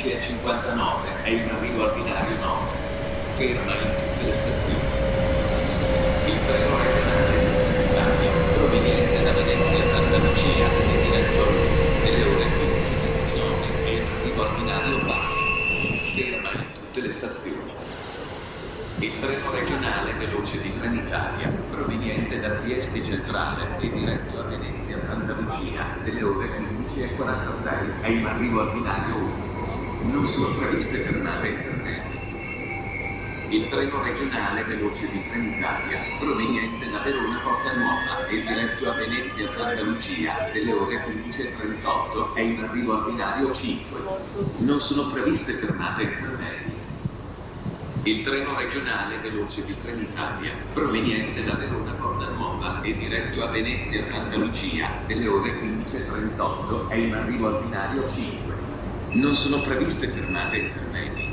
15:59 è in arrivo al binario 9. Ferma in tutte le stazioni. Il treno regionale Italia, proveniente da Venezia Santa Lucia e diretto delle ore 15:29 è in arrivo al binario 8. Ferma in tutte le stazioni. Il treno regionale veloce di Trenitalia, proveniente da Trieste Centrale e diretto a Venezia Santa Lucia, delle ore 15:46, è in arrivo al binario 1. Non sono previste fermate intermedie. Il treno regionale veloce di Trenitalia, proveniente da Verona Porta Nuova e diretto a Venezia Santa Lucia, delle ore 15:38, è in arrivo al binario 5. Non sono previste fermate intermedie. Il treno regionale veloce di Trenitalia, proveniente da Verona Porta Nuova e diretto a Venezia Santa Lucia, delle ore 15:38, è in arrivo al binario 5. Non sono previste fermate intermedie.